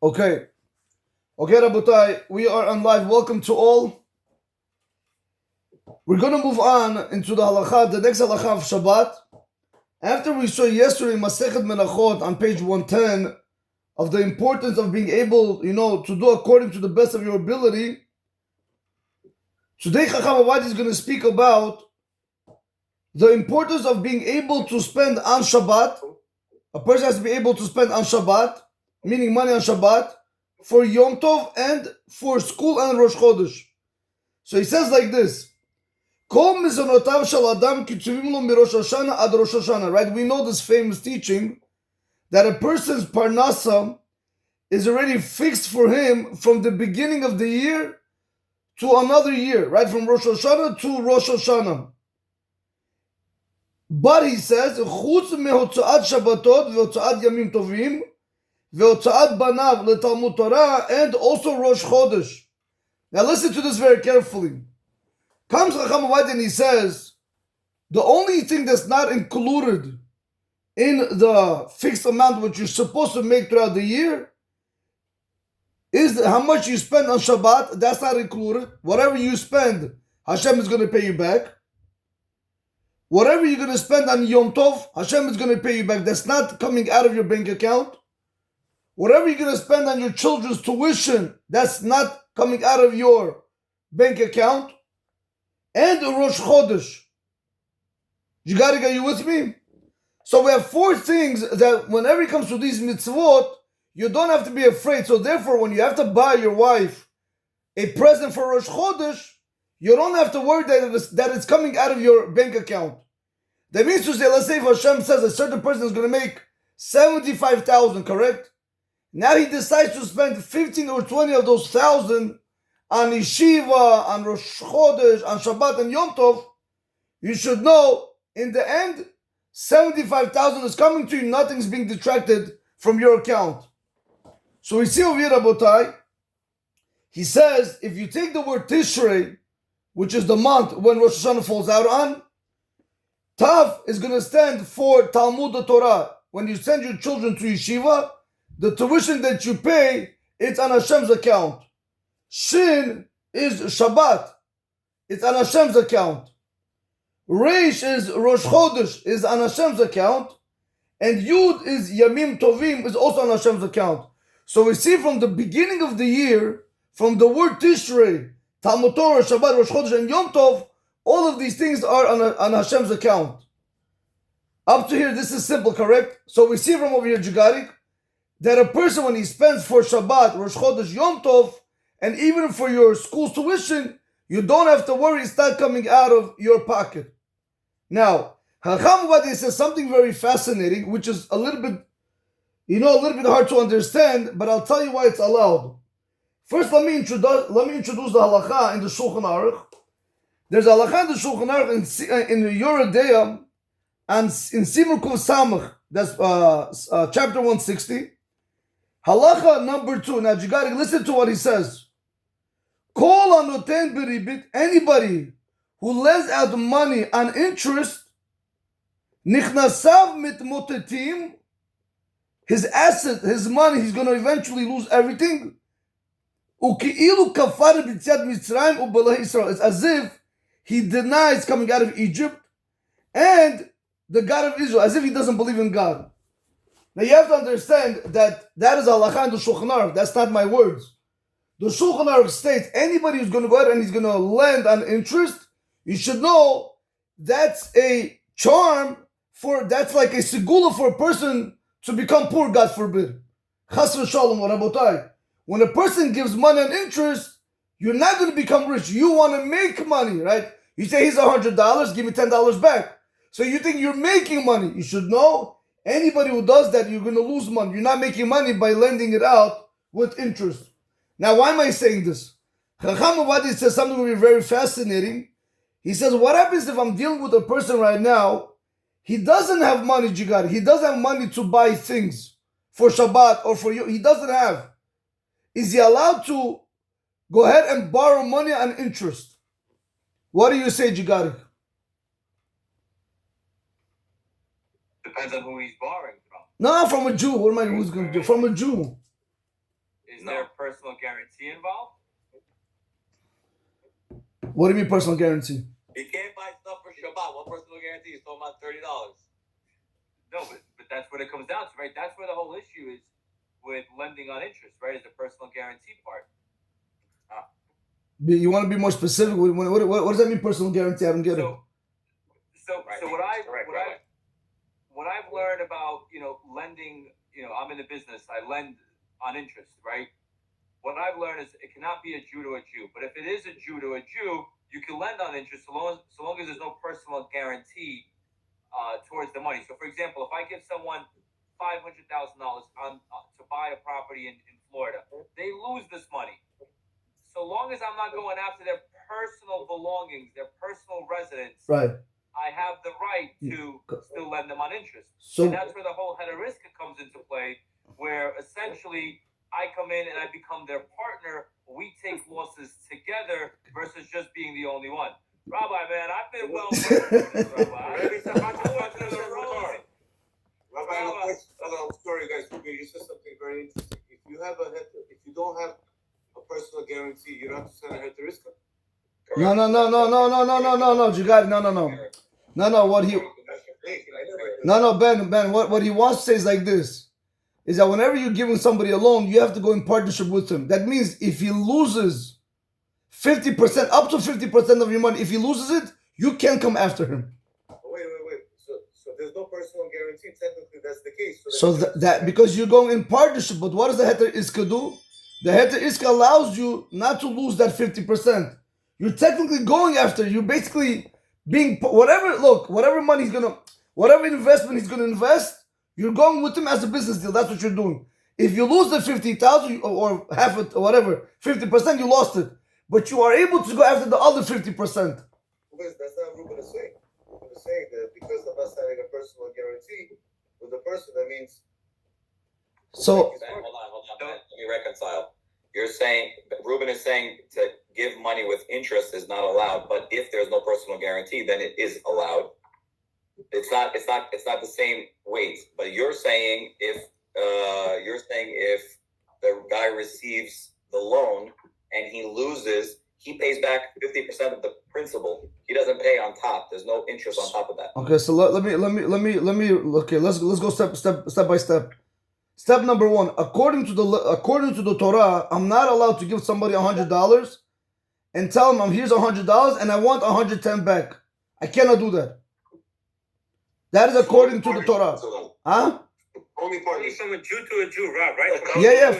Okay. Okay, Rabotai, we are on live. Welcome to all. We're going to move on into the halakha, the next halakha of Shabbat. After we saw yesterday Masechet Menachot on page 110 of the importance of being able, to do according to the best of your ability, today Chacham Avadi is going to speak about the importance of being able to spend on Shabbat. A person has to be able to spend on Shabbat, meaning money on Shabbat, for Yom Tov and for school and Rosh Chodesh. So he says like this, Kol mizonotav shel adam kitzuvim lo mirosh Hashanah ad Rosh Hashanah. Right? We know this famous teaching that a person's parnasa is already fixed for him from the beginning of the year to another year, right? From Rosh Hashanah to Rosh Hashanah. But he says, chutz mehotzaat Shabbatot ve'hotzaat Yamim Tovim ve'hotzaat Banav leTalmud Torah and also Rosh Chodesh. Now listen to this very carefully. Comes Chacham Avadi and he says, the only thing that's not included in the fixed amount which you're supposed to make throughout the year is how much you spend on Shabbat. That's not included. Whatever you spend, Hashem is going to pay you back. Whatever you're going to spend on Yom Tov, Hashem is going to pay you back. That's not coming out of your bank account. Whatever you're going to spend on your children's tuition, that's not coming out of your bank account. And Rosh Chodesh. You got it? Are you with me? So we have four things that whenever it comes to these mitzvot, you don't have to be afraid. So therefore, when you have to buy your wife a present for Rosh Chodesh, you don't have to worry that it's coming out of your bank account. That means to say, let's say if Hashem says a certain person is going to make 75,000, correct? Now he decides to spend 15 or 20 of those thousand on Yeshiva, on Rosh Chodesh, on Shabbat and Yom Tov. You should know, in the end, 75,000 is coming to you, nothing's being detracted from your account. So we see over here, Rabotai, he says, if you take the word Tishrei, which is the month when Rosh Hashanah falls out on, Tav is going to stand for Talmud Torah. When you send your children to Yeshiva, the tuition that you pay, it's on Hashem's account. Shin is Shabbat. It's on Hashem's account. Reish is Rosh Chodesh, is on Hashem's account. And Yud is Yamim Tovim, is also on Hashem's account. So we see from the beginning of the year, from the word Tishrei, Talmud Torah, Shabbat, Rosh Chodesh, and Yom Tov, all of these things are on Hashem's account. Up to here, this is simple, correct? So we see from over here, Jigarik, that a person, when he spends for Shabbat, Rosh Chodesh, Yom Tov, and even for your school's tuition, you don't have to worry, it's not coming out of your pocket. Now, Chacham Avadi says something very fascinating, which is a little bit hard to understand, but I'll tell you why it's allowed. First, let me introduce the halakha in the Shulchan Aruch. There's a halakha in the Shulchan Aruch in the Yoredeya, and in Simon Kuf Samach, that's chapter 160. Halakha number 2. Now, you gotta listen to what he says. Kol anoten beribit, anybody who lends out money on interest, nichnasav mitmotetim, his asset, his money, he's going to eventually lose everything. Uki'ilu kafar b'tziat Mitzrayim u'b'lah Israel. It's as if he denies coming out of Egypt and the God of Israel, as if he doesn't believe in God. Now you have to understand that is halakha in the Shulchan Aruch. That's not my words. The Shulchan Aruch states anybody who's going to go ahead and he's going to lend on interest, you should know that's a charm that's like a segula for a person to become poor, God forbid. Chas v'shalom, Rabotai. When a person gives money on interest, you're not going to become rich. You want to make money, right? You say, here's $100, give me $10 back. So you think you're making money. You should know, anybody who does that, you're going to lose money. You're not making money by lending it out with interest. Now, why am I saying this? Chacham Avadi says something very, very fascinating. He says, what happens if I'm dealing with a person right now, he doesn't have money, Jigari. He doesn't have money to buy things for Shabbat or for you. He doesn't have. Is he allowed to go ahead and borrow money on interest? What do you say, Jigari? Depends on who he's borrowing from. No, from a Jew. Who's going to do? From a Jew. there personal guarantee involved? What do you mean personal guarantee? He can't buy stuff for Shabbat. What personal guarantee? He's talking about $30. No, but that's what it comes down to, right? That's where the whole issue is with lending on interest, right? Is the personal guarantee part. You want to be more specific? What does that mean, personal guarantee? I don't get it. So what I've learned about, lending, I'm in the business, I lend on interest, right? What I've learned is it cannot be a Jew to a Jew. But if it is a Jew to a Jew, you can lend on interest so long as there's no personal guarantee towards the money. So, for example, if I give someone $500,000 to buy a property in Florida, they lose this money. So long as I'm not going after their personal belongings, their personal residence, right, I have the right to still lend them on interest. So, and that's where the whole hederiska comes into play, where essentially I come in and I become their partner. We take losses together versus just being the only one. Rabbi, man, I've been well versed with this, Rabbi. Rabbi, I have a story, guys. You said something very interesting. If you don't have a personal guarantee, you don't have to send a hederiska. No, Jigad, Ben, what he wants to say is like this, is that whenever you're giving somebody a loan, you have to go in partnership with him. That means if he loses 50%, up to 50% of your money, if he loses it, you can't come after him. Wait. So there's no personal guarantee. Technically, that's the case. So that because you're going in partnership, but what does the heter iska do? The heter iska allows you not to lose that 50%. You're technically going after. You're basically being whatever money whatever investment he's gonna invest, you're going with him as a business deal. That's what you're doing. If you lose the 50,000 or half it or whatever, 50%, you lost it. But you are able to go after the other 50%. Because that's not what Ruben is saying. Ruben is saying that because of us having a personal guarantee with the person, that means. So hold on. Let me reconcile. You're saying Ruben is saying to give money with interest is not allowed, but if there's no personal guarantee, then it is allowed. It's not the same weight. But you're saying if the guy receives the loan and he loses, he pays back 50% of the principal. He doesn't pay on top. There's no interest on top of that. Okay, so let me okay, let's go step by step. Step number one, according to the Torah, I'm not allowed to give somebody $100 and tell him here's $100 and I want 110 back. I cannot do that. That is according to the Torah. Huh? Only from a Jew to a Jew, right? Yeah. A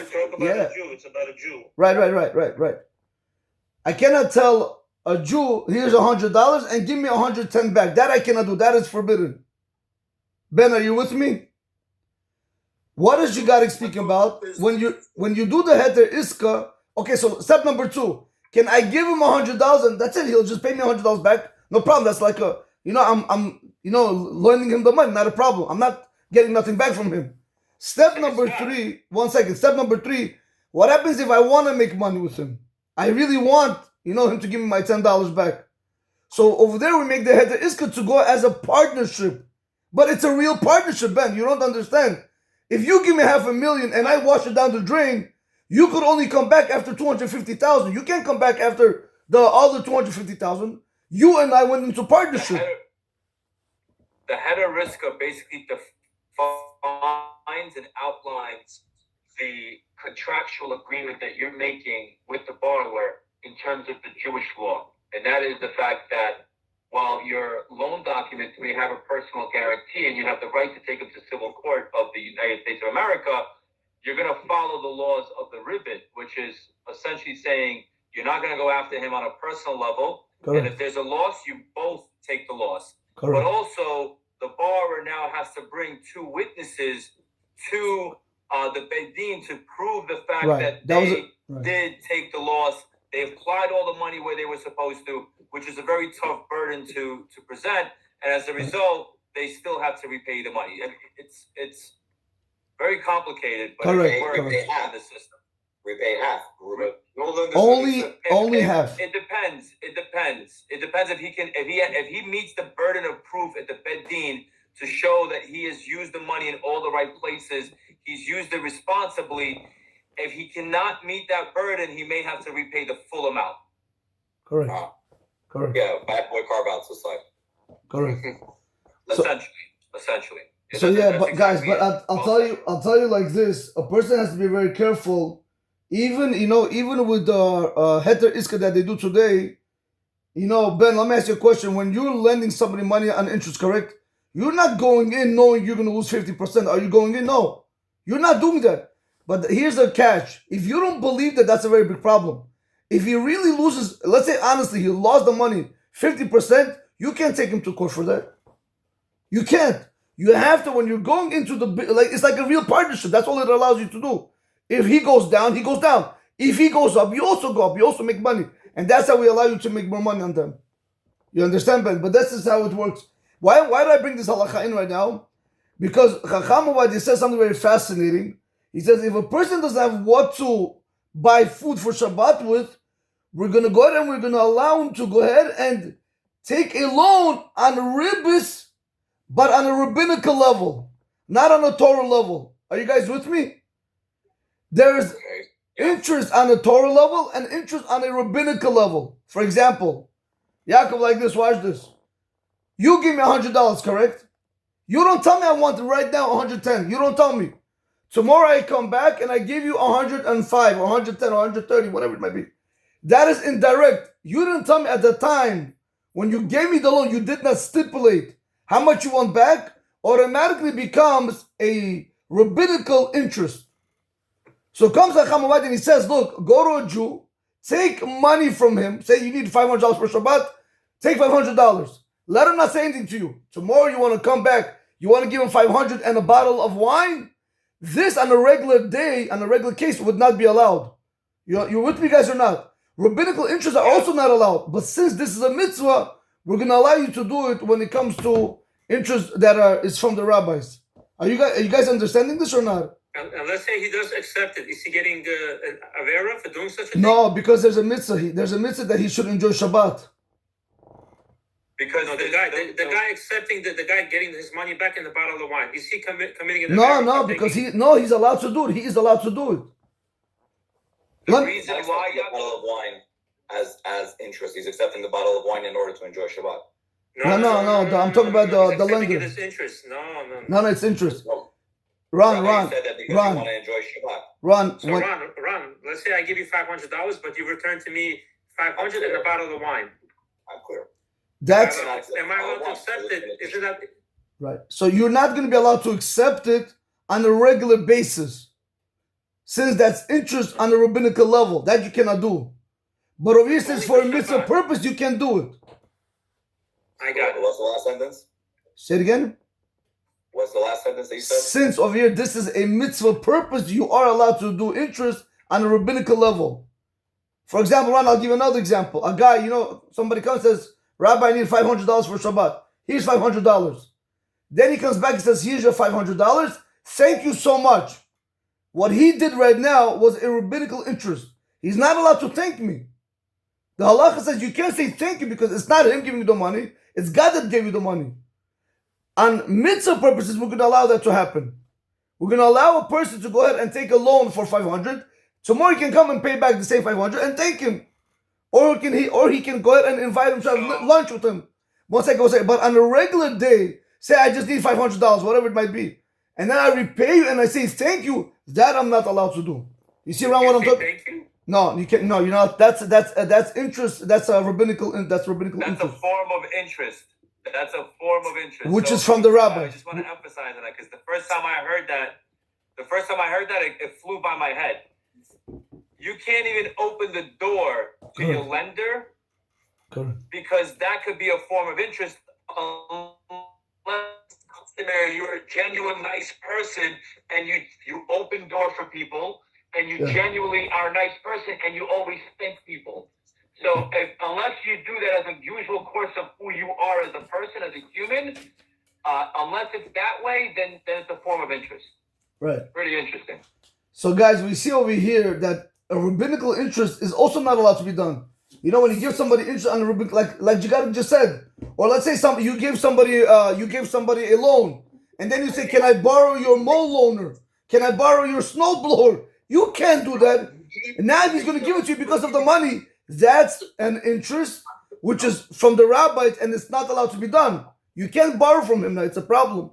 Jew, it's about a Jew. Right. I cannot tell a Jew, here's $100 and give me 110 back. That I cannot do. That is forbidden. Ben, are you with me? What is Jigari speaking about? When you do the heter iska, okay, so step number two, can I give him $100,000? That's it. He'll just pay me $100 back. No problem. That's like I'm lending him the money. Not a problem. I'm not getting nothing back from him. Step number three, 1 second. Step number three, what happens if I want to make money with him? I really want, him to give me my $10 back. So over there we make the heter iska to go as a partnership. But it's a real partnership, Ben. You don't understand. If you give me $500,000 and I wash it down the drain, you could only come back after $250,000. You can't come back after the other $250,000. You and I went into partnership. The hederiska basically defines and outlines the contractual agreement that you're making with the borrower in terms of the Jewish law. And that is the fact that while your loan documents may have a personal guarantee and you have the right to take them to civil court of the United States of America, you're going to follow the laws of the ribbon, which is essentially saying you're not going to go after him on a personal level. Correct. And if there's a loss, you both take the loss. Correct. But also, the borrower now has to bring two witnesses to the Beit Din to prove the fact that they did take the loss. They applied all the money where they were supposed to, which is a very tough burden to present. And as a result, they still have to repay the money. I mean, it's very complicated, but it works in the system. Repay half. Only half. It depends. It depends if he meets the burden of proof at the Beit Din to show that he has used the money in all the right places, he's used it responsibly. If he cannot meet that burden, he may have to repay the full amount. Correct. Ah, Correct. yeah, bad boy carve outs aside. Correct. Essentially. So yeah, but guys, but I'll tell you like this: a person has to be very careful. Even with the heter iska that they do today, Ben, let me ask you a question. When you're lending somebody money on interest, correct? You're not going in knowing you're going to lose 50%. Are you going in? No, you're not doing that. But here's the catch: if you don't believe that, that's a very big problem. If he really loses, let's say honestly, he lost the money 50%, you can't take him to court for that. You can't. You have to, when you're going into it's like a real partnership. That's all it allows you to do. If he goes down, he goes down. If he goes up, you also go up. You also make money. And that's how we allow you to make more money on them. You understand, Ben? But this is how it works. Why do I bring this halacha in right now? Because Chacham Ovadia says something very fascinating. He says, if a person doesn't have what to buy food for Shabbat with, we're going to go ahead and we're going to allow him to go ahead and take a loan on ribbis, but on a rabbinical level, not on a Torah level. Are you guys with me? There's interest on a Torah level and interest on a rabbinical level. For example, Yaakov, like this, watch this. You give me $100, correct? You don't tell me I want it right now 110. You don't tell me. Tomorrow I come back and I give you 105, 110, 130, whatever it might be. That is indirect. You didn't tell me at the time when you gave me the loan, you did not stipulate how much you want back. Automatically becomes a rabbinical interest. So comes Chacham Ovadia and he says, look, go to a Jew, take money from him, say you need $500 for Shabbat, take $500. Let him not say anything to you. Tomorrow you want to come back, you want to give him 500 and a bottle of wine. This on a regular day, on a regular case, would not be allowed. You're with me, guys, or not? Rabbinical interests are also not allowed. But since this is a mitzvah, we're going to allow you to do it when it comes to interest that is from the rabbis. Are you guys understanding this or not? And let's say he does accept it. Is he getting an avera for doing such a thing? No, because there's a mitzvah. There's a mitzvah that he should enjoy Shabbat. Because the guy accepting the guy getting his money back in the bottle of wine, is he committing an No, because he's allowed to do it. He is allowed to do it. the reason why The bottle of wine as interest. He's accepting the bottle of wine in order to enjoy Shabbat. No, I'm talking about the lender. It's interest. No, it's interest. No. Ron, You said that because you want to enjoy Shabbat. Ron. So Ron, let's say I give you $500, but you return to me $500 and a bottle of wine. I'm clear. That's Am I allowed to accept it? Isn't that right. So you're not going to be allowed to accept it on a regular basis, since that's interest on a rabbinical level. That you cannot do. But over here, since for a mitzvah purpose, you can do it. I got it. What's the last sentence? Say it again. What's the last sentence that you said? Since over here, this is a mitzvah purpose, you are allowed to do interest on a rabbinical level. For example, Ron, I'll give you another example. A guy, somebody comes and says, Rabbi, I need $500 for Shabbat. Here's $500. Then he comes back and says, here's your $500. Thank you so much. What he did right now was a rabbinical interest. He's not allowed to thank me. The halacha says you can't say thank you because it's not him giving you the money. It's God that gave you the money. On mitzvah purposes, we're going to allow that to happen. We're going to allow a person to go ahead and take a loan for $500. Tomorrow he can come and pay back the same $500 and thank him. Or he can go ahead and invite him to have lunch with him. Once I go say, but on a regular day, say I just need $500, whatever it might be, and then I repay you and I say thank you, that I'm not allowed to do. You see around what I'm talking? Thank you. No, you can't. No, you're not. That's interest. That's a rabbinical. That's rabbinical That's interest. a form of interest. That's a form of interest. Which is from the rabbi. I just want to emphasize on that because the first time I heard that, it flew by my head. You can't even open the door to your lender because that could be a form of interest unless you're a genuine nice person and you open door for people and you genuinely are a nice person and you always thank people. So unless you do that as a usual course of who you are as a person, as a human, unless it's that way, then it's a form of interest. Right. Pretty interesting. So guys, we see over here that a rabbinical interest is also not allowed to be done. When you give somebody interest on a rabbinical, like Jigar just said, or let's say you give somebody a loan, and then you say, "Can I borrow your mow loaner? Can I borrow your snow blower? You can't do that. And now he's going to give it to you because of the money. That's an interest which is from the rabbis, and it's not allowed to be done. You can't borrow from him now. It's a problem.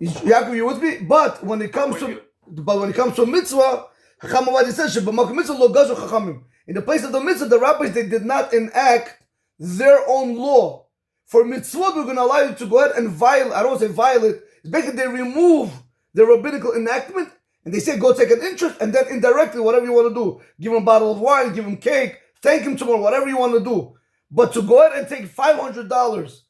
Yaakov, you with me? But when it comes to mitzvah, Chacham Avad says, mitzvah lo gazu chachamim. In the place of the mitzvah, the rabbis, they did not enact their own law. For mitzvah, we're going to allow you to go ahead and violate. I don't want to say violate. It's basically they remove the rabbinical enactment and they say go take an interest, and then indirectly whatever you want to do, give him a bottle of wine, give him cake, thank him tomorrow, whatever you want to do. But to go ahead and take $500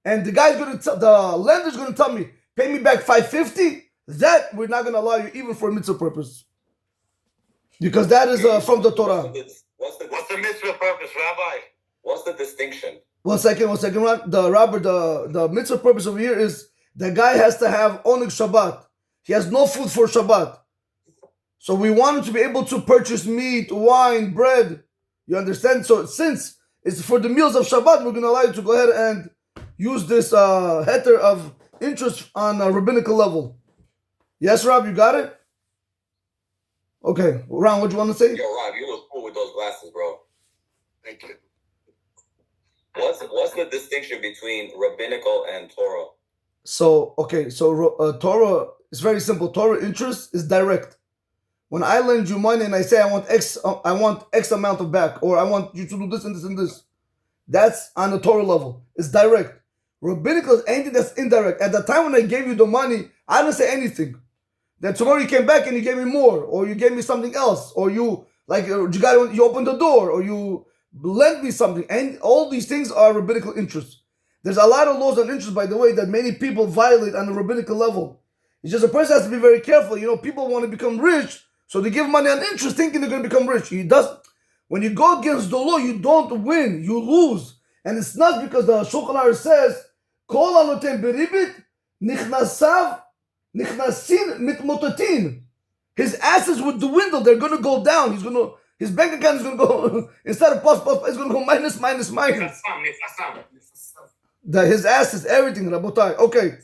and the guy's going to, the lender's going to tell me, pay me back $550, that we're not going to allow you even for a mitzvah purpose. Because that is from the Torah. What's the mitzvah purpose, Rabbi? What's the distinction? One second, Ron. The mitzvah purpose over here is the guy has to have oneg Shabbat. He has no food for Shabbat. So we want him to be able to purchase meat, wine, bread. You understand? So since it's for the meals of Shabbat, we're going to allow you to go ahead and use this heter of interest on a rabbinical level. Yes, Rob, you got it? Okay. Ron, what do you want to say? Yo, Rob, you look cool with those glasses, bro. Thank you. What's the distinction between rabbinical and Torah? So, okay, so Torah is very simple. Torah interest is direct. When I lend you money and I say I want X amount of back, or I want you to do this and this and this, that's on the Torah level. It's direct. Rabbinical is anything that's indirect. At the time when I gave you the money, I didn't say anything. Then tomorrow you came back and you gave me more, or you gave me something else, or you opened the door, or you lend me something. And all these things are rabbinical interests. There's a lot of laws on interest, by the way, that many people violate on the rabbinical level. It's just a person has to be very careful. You know, people want to become rich, so they give money on interest thinking they're going to become rich. When you go against the law, you don't win, you lose. And it's not because the Shulchan Aruch says, Kol anoten beribit, nichnasav, nichnasin mitmotatin. His assets would dwindle, they're going to go down. His bank account is going to go, instead of plus, it's going to go minus. His assets, everything, Rabotai. Okay.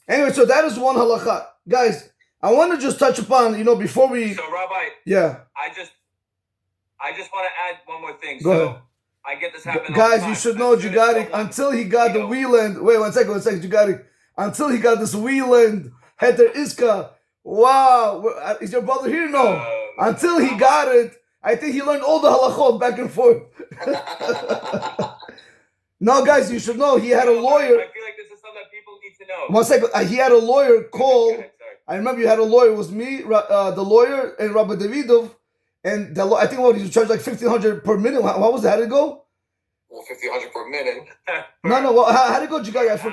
Anyway, so that is one halakha. Guys, I want to just touch upon, before we... So, Rabbi, yeah. I just want to add one more thing. Go ahead. I get this happening. Guys, you should know Jigari, until he got the Wieland... Wait, one second, Jigari. Until he got this Wieland, Heter Iska, wow. Is your brother here? No. Until he got it, I think he learned all the halachot back and forth. No, guys, you should know he had a lawyer. I feel like this is something that people need to know. One second. He had a lawyer call. I remember you had a lawyer. It was me, the lawyer, and Rabbi Davidov. And I think he was charged like $1,500 per minute. How was that? How did it go? Well, $1,500 per minute. No. How did it go, Jigari? Per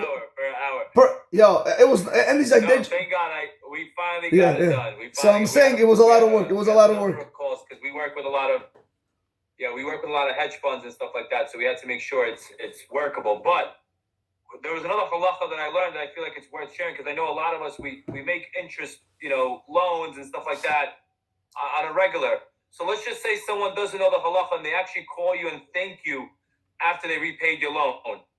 hour. It was, and he's like, thank God we finally got it done. So I'm saying it was a lot of work. It was a lot of work. Because we work with a lot of hedge funds and stuff like that. So we had to make sure it's workable. But there was another halacha that I learned that I feel like it's worth sharing, because I know a lot of us we make interest, loans and stuff like that on a regular. So let's just say someone doesn't know the halacha and they actually call you and thank you after they repaid your loan.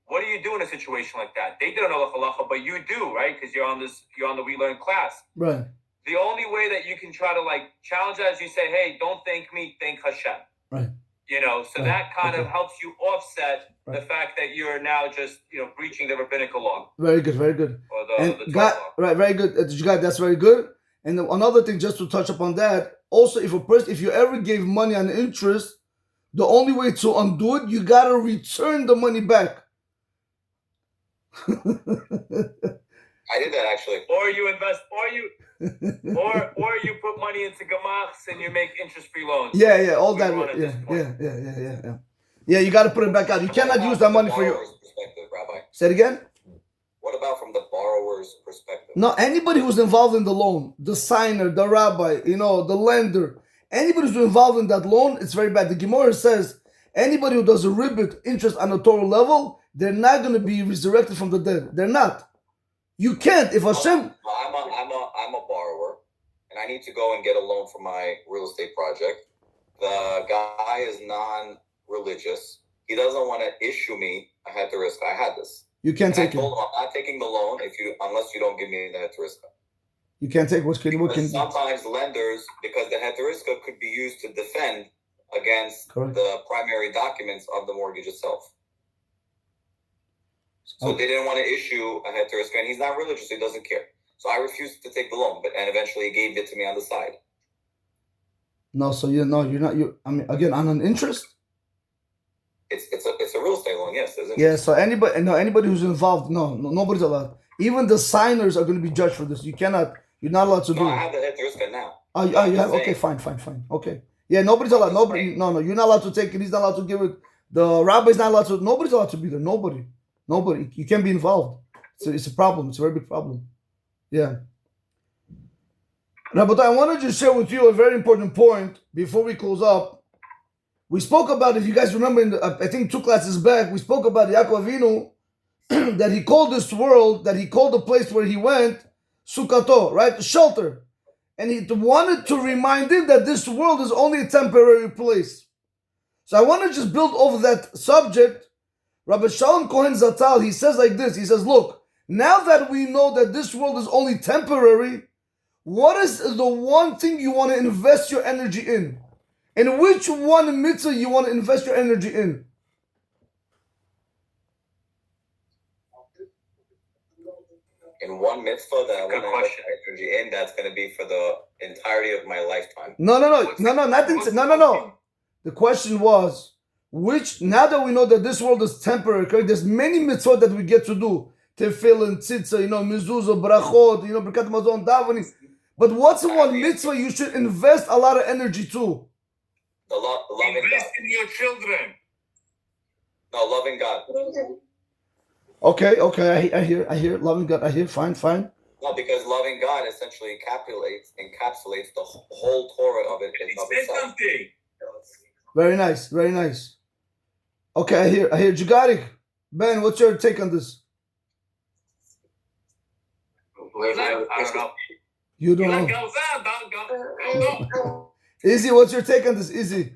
What do you do in a situation like that? They don't know the halacha, but you do, right? Because you're on the We Learn class. Right. The only way that you can try to challenge that is you say, hey, don't thank me, thank Hashem. Right. So that kind of helps you offset the fact that you're now just, breaching the rabbinical law. Very good, very good. Or the Torah law. Right, very good. That's very good. And another thing, just to touch upon that, also, if you ever gave money on interest, the only way to undo it, you gotta return the money back. I did that actually. Or you invest, or you put money into gemachs and you make interest-free loans. Yeah, all that. Yeah, you got to put it back out. You cannot use that money for your perspective, Rabbi. Say it again. What about from the borrower's perspective? No, anybody who's involved in the loan, the signer, the rabbi, the lender, anybody who's involved in that loan, it's very bad. The Gemara says anybody who does a ribbit interest on a Torah level, they're not going to be resurrected from the dead. They're not. You can't. If Hashem... I'm a borrower, and I need to go and get a loan for my real estate project. The guy is non-religious. He doesn't want to issue me a heter iska. I had this. You can't take it. I told him I'm not taking the loan unless you don't give me the heter iska. You can't take what can. Sometimes lenders, because the heteriska could be used to defend against the primary documents of the mortgage itself. So they didn't want to issue a heteriska, and he's not religious, so he doesn't care. So I refused to take the loan, and eventually he gave it to me on the side. No, so you're not. I mean, again, on an interest. It's a real estate loan, yes. Yeah. So anybody who's involved, nobody's allowed. Even the signers are going to be judged for this. You're not allowed to do it. I have the heteriska now. Oh, you have? Okay, fine. Okay. Yeah, nobody's allowed. Nobody. No, you're not allowed to take it. He's not allowed to give it. The rabbi's not allowed to. Nobody's allowed to be there. Nobody. You can't be involved. It's a problem. It's a very big problem. Yeah. Rabbi, I wanted to share with you a very important point before we close up. We spoke about, if you guys remember, I think 2 classes back, we spoke about Yaakov Avinu, that he called this world, that he called the place where he went, Sukkato, right? Shelter. And he wanted to remind him that this world is only a temporary place. So I want to just build over that subject. Rabbi Shalom Kohen Zatal, he says like this, he says, look, now that we know that this world is only temporary, what is the one thing you want to invest your energy in? And which one mitzvah you want to invest your energy in? In one mitzvah that I want to invest my energy in, that's going to be for the entirety of my lifetime. No, nothing. No. The question was, now that we know that this world is temporary, okay, there's many mitzvot that we get to do. Tefillin, tzitza, mezuzah, brachot, birkat mazon, davening. But what's the one mitzvah you should invest a lot of energy to? Invest in your children. No, loving God. Okay, I hear, loving God, I hear, fine. No, because loving God essentially encapsulates the whole Torah of it itself. Very nice. Okay, I hear. Jigarik, Ben, what's your take on this? I don't know. You don't know. Izzy, what's your take on this? Izzy?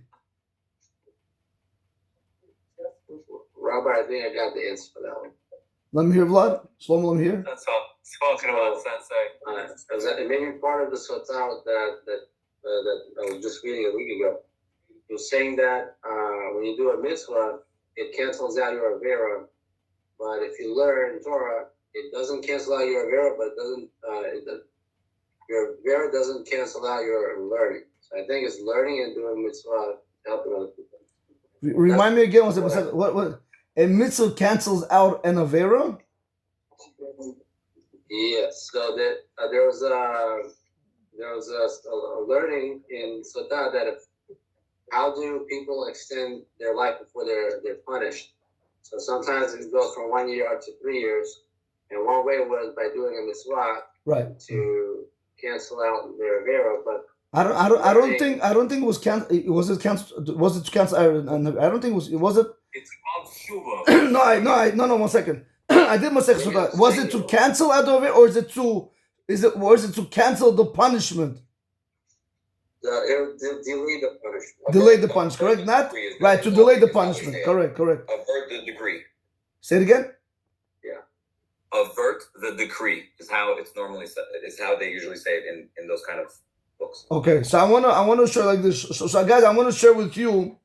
Robert, I think I got the answer for that one. Let me hear, Vlad. Shlomo, let me hear. That's all. Spoken about Sensei. It may be part of the Sotah that I was just reading a week ago. He was saying that when you do a mitzvah, it cancels out your avera. But if you learn Torah, it doesn't cancel out your avera, but your avera doesn't cancel out your learning. So I think it's learning and doing mitzvah, helping other people. Remind me again, what a mitzvah cancels out an avera? Yes. So that there was a learning in Sotah that how do people extend their life before they're punished? So sometimes it goes from 1 year up to 3 years, and one way was by doing a mitzvah, right, to cancel out their avera. But I don't think it was canceled. Was it canceled? Was it to cancel? I don't think it was. Was it? It's called Shuva. No. 1 second. I did my second. Was it to cancel out of it, or is it to cancel the punishment? Delay the punishment. Delay the punishment, correct? Not right to delay the punishment. Correct. Avert the decree. Say it again. Yeah. Avert the decree is how it's normally said. It's how they usually say it in those kind of books. Okay, so I wanna share like this. So guys, I want to share with you.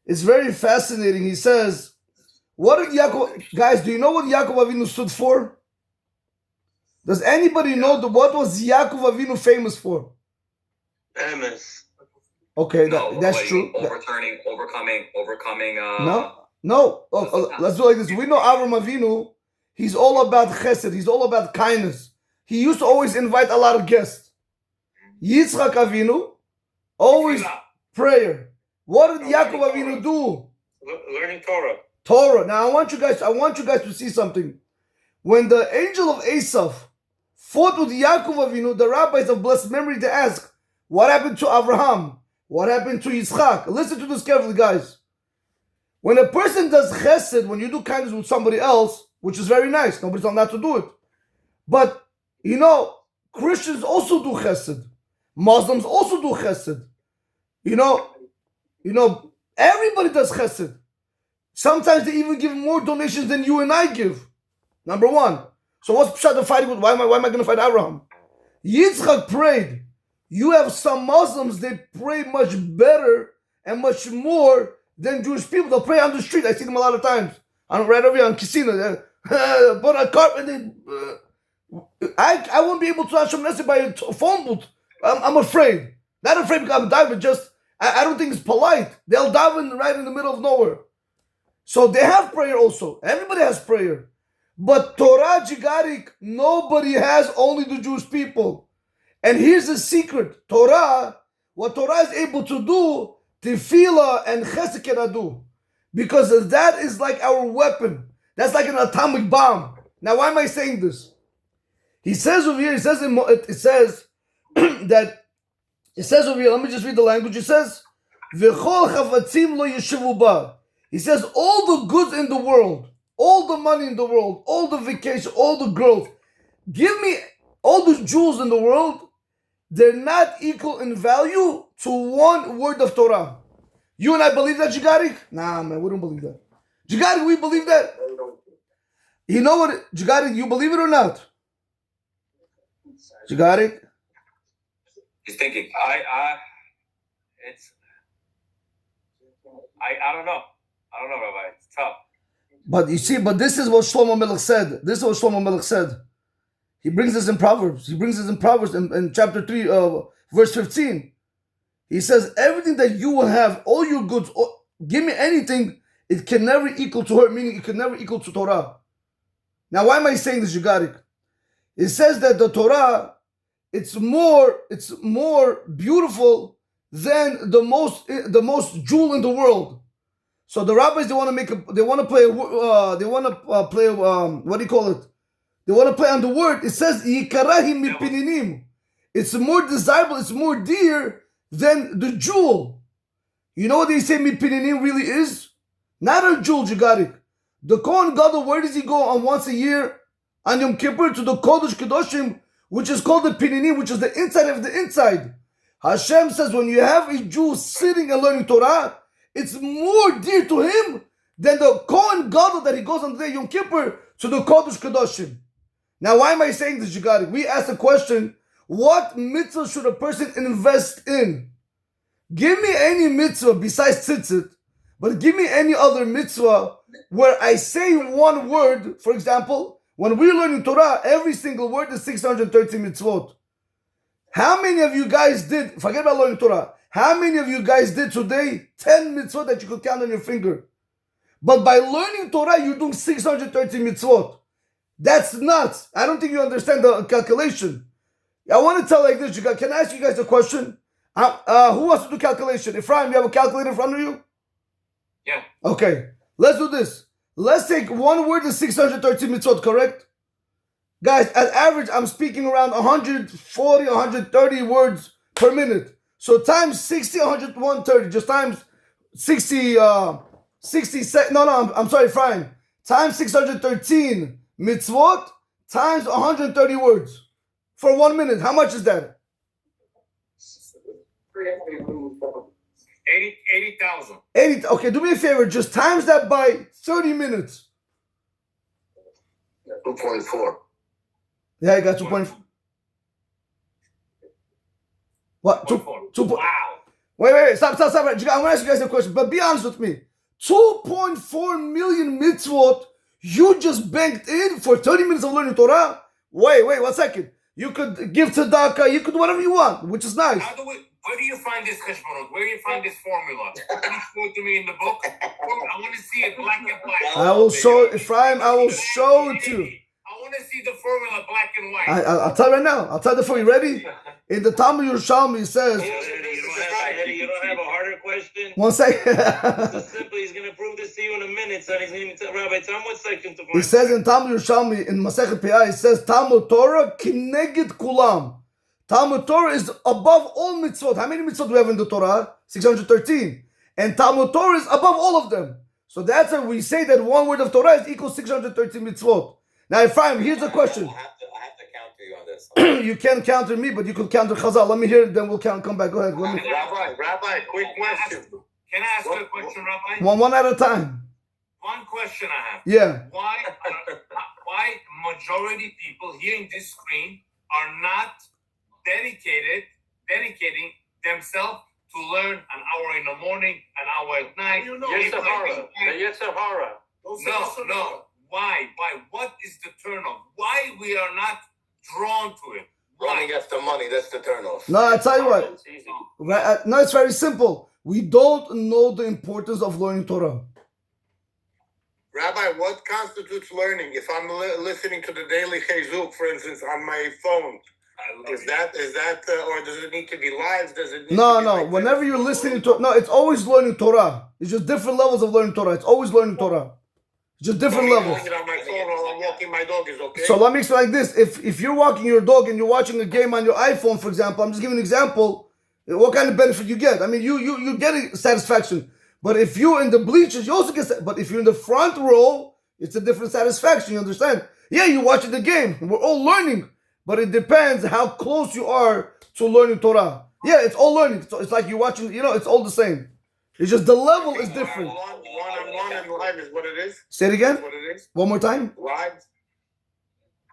It's very fascinating. He says, "What did Yaakov?" Guys, do you know what Yaakov Avinu stood for? Does anybody know what was Yaakov Avinu famous for? Emes. Okay, that's true. Overcoming. No. Let's do it like this. We know Avram Avinu. He's all about chesed. He's all about kindness. He used to always invite a lot of guests. Yitzchak Avinu, always prayer. What did Yaakov Avinu do? Learning Torah. Torah. Now I want you guys to see something. When the angel of Esav fought with Yaakov Avinu, the rabbis of blessed memory, to ask, what happened to Abraham? What happened to Yitzchak? Listen to this carefully, guys. When a person does chesed, when you do kindness with somebody else, which is very nice, nobody's told not to do it. But, Christians also do chesed. Muslims also do chesed. Everybody does chesed. Sometimes they even give more donations than you and I give. Number one. So what's Pshat the fighting with? Why am I going to fight Abraham? Yitzchak prayed. You have some Muslims, they pray much better and much more than Jewish people. They'll pray on the street. I see them a lot of times. I'm right over here on Casino. Put a carpet. I won't be able to ask Hashem by a phone booth. I'm afraid. Not afraid because I'm diving. Just I don't think it's polite. They'll dive in right in the middle of nowhere. So they have prayer also. Everybody has prayer. But Torah Jigarik, nobody has, only the Jewish people. And here's the secret. Torah, what Torah is able to do, Tefillah and Chesed cannot do. Because that is like our weapon. That's like an atomic bomb. Now, why am I saying this? He says over here, it says that, it says over here, let me just read the language. It says, V'chol chavatzim lo yeshivu ba. He says, all the goods in the world, all the money in the world, all the vacation, all the growth, give me all the jewels in the world, they're not equal in value to one word of Torah. You and I believe that, Jigarik? Nah, man, we don't believe that. Jigarik, we believe that? You know what, Jigarik, you believe it or not? Jigarik? He's thinking. I don't know. I don't know, Rabbi. It's tough. But you see, but this is what Shlomo Melech said. This is what Shlomo Melech said. He brings this in Proverbs. He brings this in Proverbs in chapter 3, verse 15. He says, everything that you will have, all your goods, give me anything, it can never equal to her, meaning it can never equal to Torah. Now, why am I saying this, Jigarik? It says that the Torah, it's more beautiful than the most jewel in the world. So the rabbis, they want to play what do you call it? They want to play on the word. It says yikarahim mipininim. It's more desirable, it's more dear than the jewel. You know what they say mipininim really is? Not a jewel, Jigarik. The Kohen Gadol, where does he go on once a year? On Yom Kippur to the Kodesh Kedoshim, which is called the Pininim, which is the inside of the inside. Hashem says when you have a Jew sitting and learning Torah, it's more dear to him than the Kohen Gadol that he goes on the day Yom Kippur to the Kodesh Kedoshim. Now, why am I saying this, Jigarik? We asked the question, what mitzvah should a person invest in? Give me any mitzvah besides tzitzit, but give me any other mitzvah where I say one word. For example, when we're learning Torah, every single word is 613 mitzvot. How many of you guys did, forget about learning Torah, how many of you guys did today 10 mitzvot that you could count on your finger? But by learning Torah, you're doing 613 mitzvot. That's nuts. I don't think you understand the calculation. I want to tell like this, can I ask you guys a question? Who wants to do calculation? Ephraim, you have a calculator in front of you? Yeah. Okay, let's do this. Let's take one word is 613 mitzvot, correct? Guys, at average, I'm speaking around 140, 130 words per minute. So times 60, 130, just times 60, 60, I'm sorry, Ephraim. Times 613 mitzvot, times 130 words for 1 minute. How much is that? 80,000. 80. Okay, do me a favor. Just times that by 30 minutes. 2.4. Yeah, I got 2.4. What? 2. Wow. Wait. Stop. I want to ask you guys a question, but be honest with me. 2.4 million mitzvot you just banked in for 30 minutes of learning Torah? Wait, 1 second. You could give tzedakah, you could do whatever you want, which is nice. Where do you find this cheshbonot? Where do you find this formula? Can you show it to me in the book? I want to see it black and white. I will show Ephraim. I will show it to you. I want to see the formula black and white. I'll tell you right now. I'll tell you before you ready. In the Talmud Yerushalmi, it says. You don't have a harder question? 1 second. So simply, he's going to prove this to you in a minute. So he's going to tell Rabbi, tell him what section to find. He says in Talmud Yerushalmi, in Masechet Piyah, it says Talmud Torah kineged kulam. Talmud Torah is above all mitzvot. How many mitzvot do we have in the Torah? 613. And Talmud Torah is above all of them. So that's why we say that one word of Torah is equal to 613 mitzvot. Now, Ephraim, here's the question. I have to counter you on this. You can't counter me, but you could counter Chazal. Let me hear it, then we'll come back. Go ahead. Rabbi, quick question. Can I ask you a question, Rabbi? One at a time. One question I have. Yeah. Why majority people here in this screen are not dedicating themselves to learn an hour in the morning, an hour at night. Yetzer hara. The Yetzer hara. No. Why? What is the turn off? Why we are not drawn to it? Running after money, that's the turnoff. No, I tell you what. It's easy. No, it's very simple. We don't know the importance of learning Torah. Rabbi, what constitutes learning? If I'm listening to the daily Chizuk, for instance, on my phone, is that or does it need to be live? Does it need No. to be like Whenever you're listening to, no, it's always learning Torah. It's just different levels of learning Torah. It's always learning Torah. It's just different levels. Doing it on my phone while I'm walking my dog is okay? So let me explain like this. If you're walking your dog and you're watching a game on your iPhone, for example, I'm just giving an example, what kind of benefit you get? I mean, you get satisfaction. But if you're in the bleachers, you also get, but if you're in the front row, it's a different satisfaction, you understand? Yeah, you're watching the game. We're all learning. But it depends how close you are to learning Torah. Yeah, it's all learning. So it's like you're watching, it's all the same. It's just the level is different. One-on-one and live is what it is? Say it again? That's what it is? One more time? Live?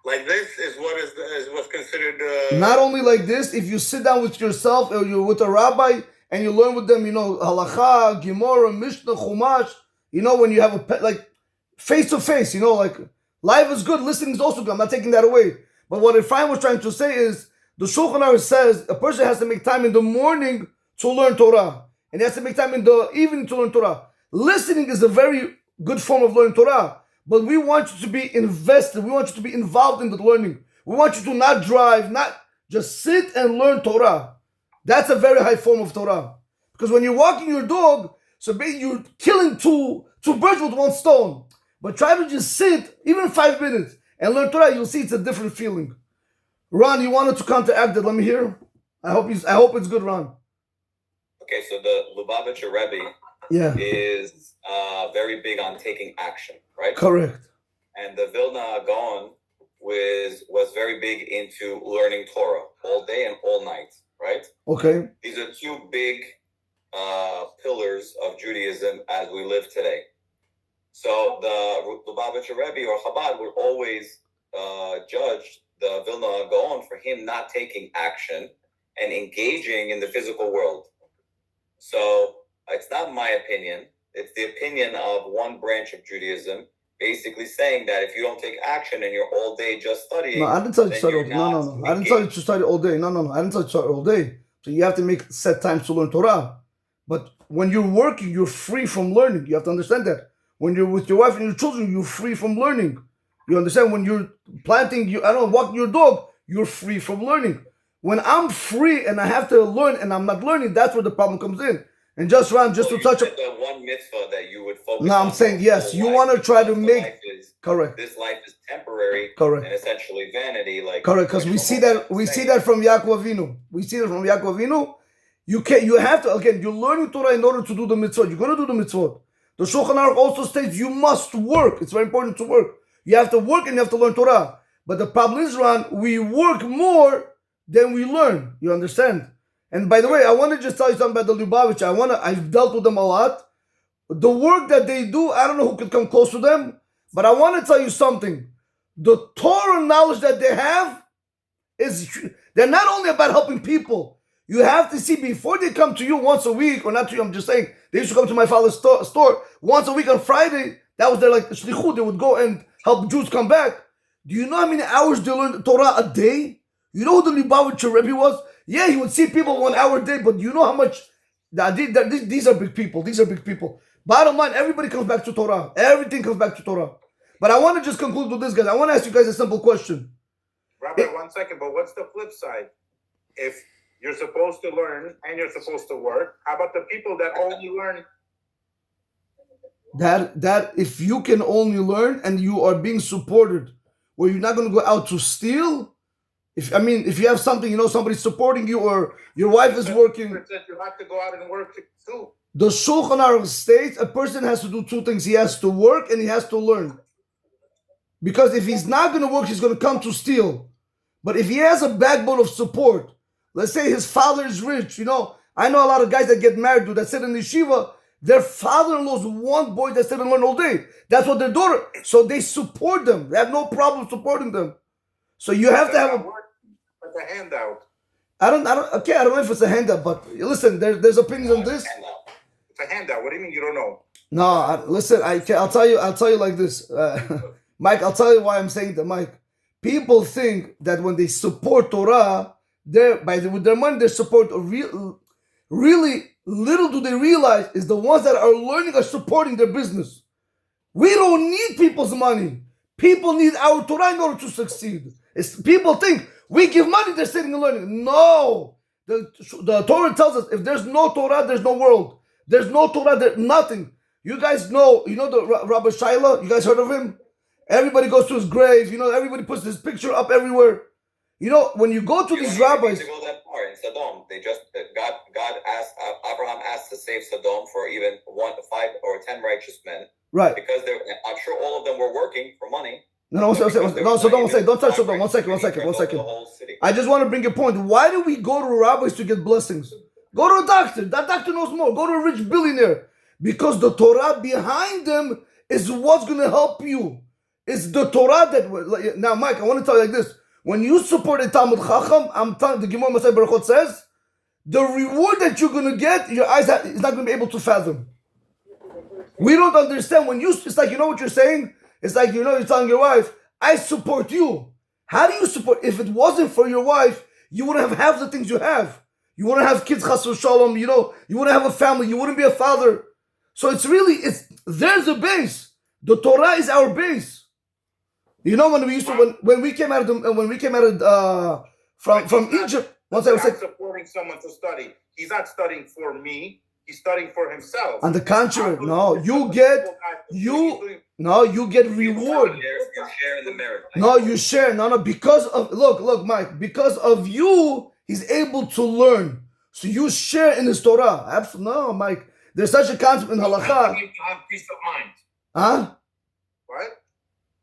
Like this is what's considered... Not only like this, if you sit down with yourself or you're with a rabbi and you learn with them, halacha, gemara, mishnah, chumash, when you have a pet, like face to face, like live is good, listening is also good. I'm not taking that away. But what Ephraim was trying to say is, the Shulchan Aruch says a person has to make time in the morning to learn Torah. And he has to make time in the evening to learn Torah. Listening is a very good form of learning Torah. But we want you to be invested. We want you to be involved in the learning. We want you to not drive, not just sit and learn Torah. That's a very high form of Torah. Because when you're walking your dog, so basically you're killing two birds with one stone. But try to just sit, even 5 minutes, and learn Torah, you'll see it's a different feeling. Ron, you wanted to counteract it. Let me hear. I hope it's good, Ron. Okay, so the Lubavitcher Rebbe is very big on taking action, right? Correct. And the Vilna Gaon was very big into learning Torah all day and all night, right? Okay. These are two big pillars of Judaism as we live today. So the Lubavitcher Rebbe or Chabad would always judge the Vilna Gaon for him not taking action and engaging in the physical world. So it's not my opinion. It's the opinion of one branch of Judaism, basically saying that if you don't take action and you're all day just studying... No, I didn't tell you to study all day. No. I didn't tell you to study all day. No. I didn't tell you to study all day. So you have to make set times to learn Torah. But when you're working, you're free from learning. You have to understand that. When you're with your wife and your children, you're free from learning. You understand? When you're walking your dog, you're free from learning. When I'm free and I have to learn and I'm not learning, that's where the problem comes in. And just to touch on the one mitzvah that you would focus on. No, I'm saying yes. You want to try to make correct. This life is temporary. Correct. And essentially vanity. Correct, because we see that from Yaakov Avinu. You have to, again, you're learning Torah in order to do the mitzvot. You're going to do the mitzvot. The Shulchan Aruch also states you must work. It's very important to work. You have to work and you have to learn Torah. But the problem is, Ron, we work more than we learn. You understand? And by the way, I want to just tell you something about the Lubavitch. I've dealt with them a lot. The work that they do, I don't know who could come close to them, but I want to tell you something. The Torah knowledge that they have they're not only about helping people. You have to see before they come to you once a week, or not to you, I'm just saying, they used to come to my father's store once a week on Friday. That was their shlichut. They would go and help Jews come back. Do you know how many hours they learn Torah a day? You know who the Lubavitcher Rebbe was? Yeah, he would see people 1 hour a day, but you know how much... These are big people. These are big people. Bottom line, everybody comes back to Torah. Everything comes back to Torah. But I want to just conclude with this, guys. I want to ask you guys a simple question. Rabbi, 1 second, but what's the flip side? If you're supposed to learn and you're supposed to work, how about the people that only learn? That if you can only learn and you are being supported, where you're not going to go out to steal... If you have something, somebody's supporting you or your wife is working. You have to go out and work too. The Shulchan Aruch states a person has to do two things. He has to work and he has to learn. Because if he's not going to work, he's going to come to steal. But if he has a backbone of support, let's say his father is rich, I know a lot of guys that get married that sit in the yeshiva, their father-in-law's one boy that sit and learn all day. That's what their daughter, so they support them. They have no problem supporting them. So you have to have the handout. I don't know if it's a handout, but listen, there's opinions on this. It's a handout. What do you mean you don't know? No, listen, I'll tell you like this, Mike. I'll tell you why I'm saying that, Mike. People think that when they support Torah, with their money they support really little do they realize is the ones that are learning are supporting their business. We don't need people's money. People need our Torah in order to succeed. People think we give money, they're sitting and learning. No, the Torah tells us if there's no Torah, there's no world. There's no Torah, there's nothing. You guys know, the Rabbi Shaila. You guys heard of him? Everybody goes to his grave. Everybody puts his picture up everywhere. When you go to these rabbis. To go that far in Sodom, they just God asked Abraham asked to save Sodom for even 5 or 10 righteous men. Right. Because I'm sure all of them were working for money. No, so don't touch Sodom. One second. I just want to bring a point. Why do we go to rabbis to get blessings? Go to a doctor. That doctor knows more. Go to a rich billionaire. Because the Torah behind them is what's going to help you. It's the Torah that... Now, Mike, I want to tell you like this. When you support a Talmud Chacham, I'm telling the Gemara Masay Berachot says, the reward that you're going to get, your eyes is not going to be able to fathom. We don't understand. It's like, what you're saying? It's like, you're telling your wife, I support you. How do you support? If it wasn't for your wife, you wouldn't have half the things you have. You wouldn't have kids, chas v'shalom, you wouldn't have a family, you wouldn't be a father. So there's a base. The Torah is our base. When we came out from Egypt, once I was not supporting someone to study. He's not studying for me. He's studying for himself. On the contrary, you get reward. You share in the merit. No, you share. No, because of look, Mike. Because of you, he's able to learn. So you share in his Torah. Absolutely, no, Mike. There's such a concept in halakha. You have peace of mind. Huh? What?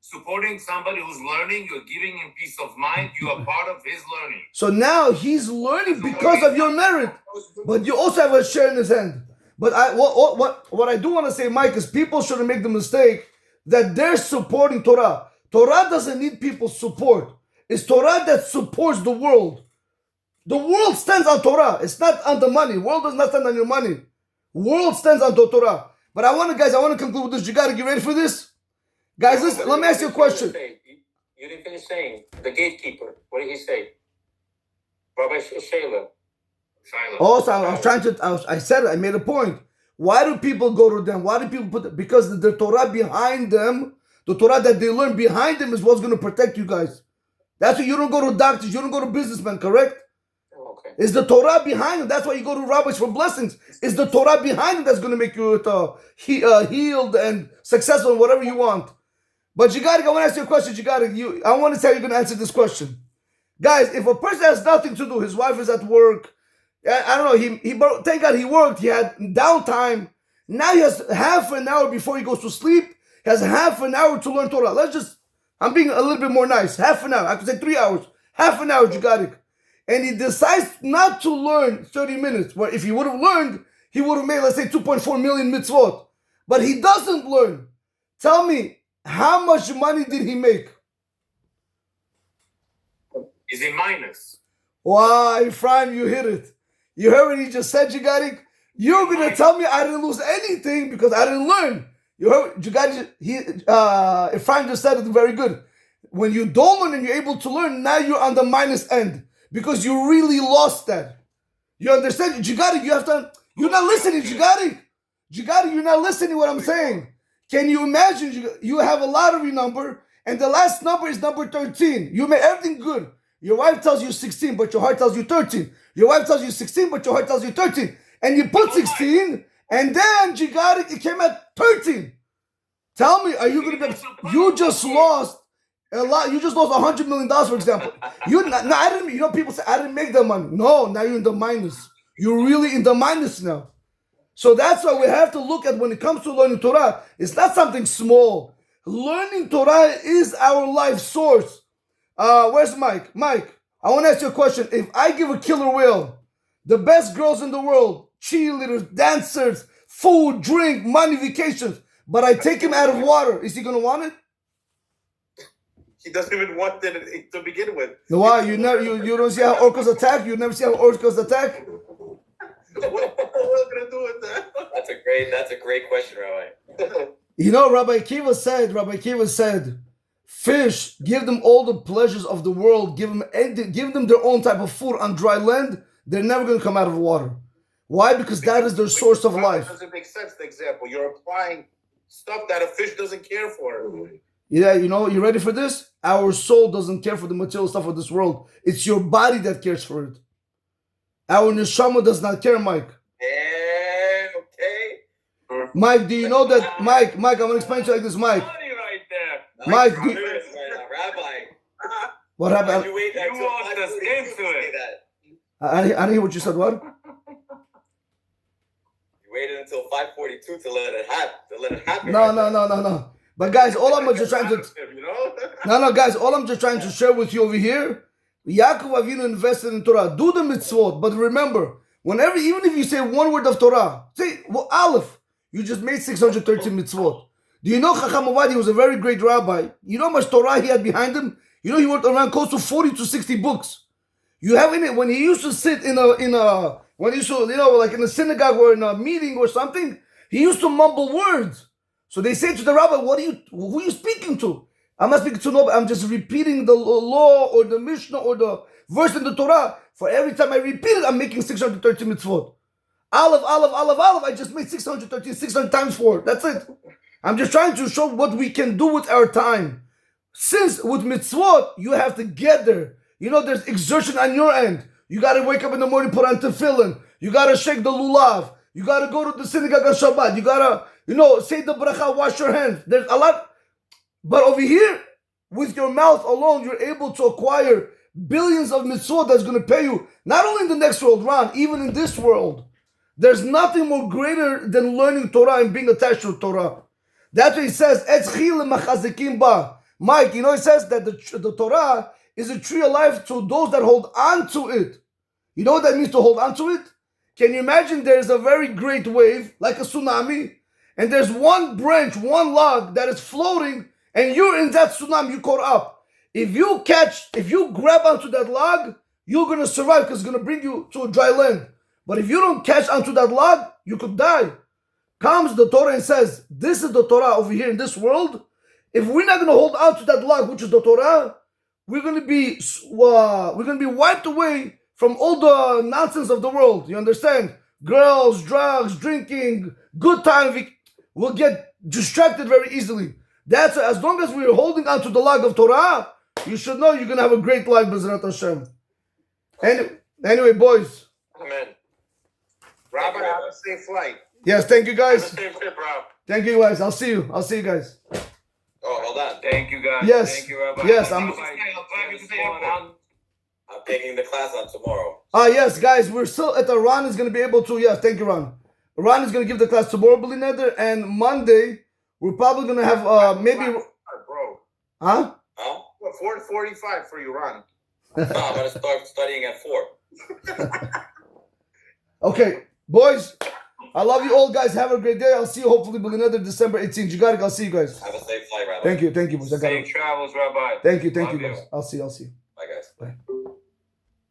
Supporting somebody who's learning, you're giving him peace of mind. You are part of his learning. So now he's learning because of your merit, but you also have a share in his hand. But what I do want to say, Mike, is people shouldn't make the mistake that they're supporting Torah. Torah doesn't need people's support. It's Torah that supports the world. The world stands on Torah. It's not on the money. The world does not stand on your money. World stands on Torah. But I want to conclude with this. You got to get ready for this? Guys, listen, let me ask you a question. You didn't finish saying the gatekeeper. What did he say? Rabbi Shaila. Also, I said it, I made a point. Why do people go to them? Why do people because the Torah behind them, the Torah that they learn behind them is what's going to protect you guys. That's why you don't go to doctors, you don't go to businessmen, correct? Okay. It's the Torah behind them. That's why you go to rabbis for blessings. It's the Torah behind them that's going to make you healed and successful in whatever you want. But I want to ask you a question. I want to say you're going to answer this question. Guys, if a person has nothing to do, his wife is at work, I don't know, thank God he worked, he had downtime. Now he has half an hour before he goes to sleep, he has half an hour to learn Torah. I'm being a little bit more nice. Half an hour, I could say 3 hours. Half an hour, Jigarik. And he decides not to learn 30 minutes. Where if he would have learned, he would have made, let's say, 2.4 million mitzvot. But he doesn't learn. Tell me, how much money did he make? Is he minus? Wow, Ephraim, you hit it. You heard what he just said, Jigarik? You're going to tell me I didn't lose anything because I didn't learn. You heard Jigarik? Ephraim just said it very good. When you don't learn and you're able to learn, now you're on the minus end because you really lost that. You understand? Jigarik, you have to... You're not listening, Jigarik. Jigarik, you're not listening to what I'm saying. Can you imagine you have a lottery number and the last number is number 13. You made everything good. Your wife tells you 16, but your heart tells you 13. Your wife tells you 16, but your heart tells you 13. And you put 16, and then it came at 13. Tell me, are you going to be... You just lost a lot. You just lost $100 million, for example. I didn't, people say, I didn't make that money. No, now you're in the minus. You're really in the minus now. So that's why we have to look at when it comes to learning Torah. It's not something small. Learning Torah is our life source. Where's Mike? Mike, I want to ask you a question. If I give a killer whale the best girls in the world, cheerleaders, dancers, food, drink, money, vacations, but I take him out of water, is he going to want it? He doesn't even want it to begin with. Why? You don't see how orcas attack? You never see how orcas attack? What are we gonna do with that? That's a great question, Rabbi. You know, Rabbi Akiva said, fish, give them all the pleasures of the world, give them their own type of food on dry land, they're never going to come out of water. Why? Because that is their source of life. It doesn't make sense, the example. You're applying stuff that a fish doesn't care for. Yeah, you know, you ready for this? Our soul doesn't care for the material stuff of this world. It's your body that cares for it. Our neshama does not care, Mike. Yeah, okay. Mike, do you know that? Mike, I'm going to explain to you like this, Mike. Money right there. Mike, Rabbi. What happened? You wait until lost us 5:42 into to say it. that. I didn't hear what you said, what? You waited until 5:42 to let it happen. No. But guys, all I'm just trying to... No, guys, all I'm just trying to share with you over here, Yaakov Avinu invested in Torah. Do the mitzvot, but remember, even if you say one word of Torah, say, Aleph, you just made 613 mitzvot. Do you know Chacham Avadi was a very great rabbi? You know how much Torah he had behind him? You know he wrote around close to 40 to 60 books. You have in it, when he used to sit when he used to, like in a synagogue or in a meeting or something, he used to mumble words. So they say to the rabbi, who are you speaking to? I'm not speaking to nobody. I'm just repeating the law or the Mishnah or the verse in the Torah. For every time I repeat it, I'm making 613 mitzvot. Aleph. I just made 613, 600 times 4. That's it. I'm just trying to show what we can do with our time. Since with mitzvot, you have to get there. You know, there's exertion on your end. You got to wake up in the morning, put on tefillin. You got to shake the lulav. You got to go to the synagogue on Shabbat. You got to, say the bracha, wash your hands. There's a lot. But over here, with your mouth alone, you're able to acquire billions of mitzvot that's going to pay you, not only in the next world, Ron, even in this world. There's nothing more greater than learning Torah and being attached to Torah. That's what he says, Mike, it says that the Torah is a tree of life to those that hold on to it. You know what that means to hold on to it? Can you imagine there's a very great wave, like a tsunami, and there's one branch, one log that is floating, and you're in that tsunami, you caught up. If you grab onto that log, you're going to survive because it's going to bring you to a dry land. But if you don't catch onto that log, you could die. Comes the Torah and says, this is the Torah over here in this world. If we're not going to hold on to that log, which is the Torah, we're going to be wiped away from all the nonsense of the world. You understand? Girls, drugs, drinking, good time. We'll get distracted very easily. That's as long as we're holding on to the log of Torah, you should know you're going to have a great life, B'ezrat Hashem. Anyway, boys. Amen. Rabbi, have a safe flight. Yes, thank you guys. Have a safe trip, Rob. Thank you guys. I'll see you guys. Oh, hold on. Thank you, guys. Yes. Thank you, Rabbi. Yes, I'm taking the class on tomorrow. Yes, guys, we're still at Ron is going to be able to. Yes, thank you, Ron. Ron is going to give the class tomorrow, B'li Neder, and Monday we're probably going to have maybe. Bro. Huh? Huh? What, 4:45 for you, Ron? No, I'm going to start studying at 4. Okay, boys. I love you all, guys. Have a great day. I'll see you hopefully B'li Neder December 18th. You got it. I'll see you guys. Have a safe flight, Rabbi. Thank you, boys. I got Safe it. travels, Rabbi. Thank you, Love guys. I'll see you. Bye, guys. Bye.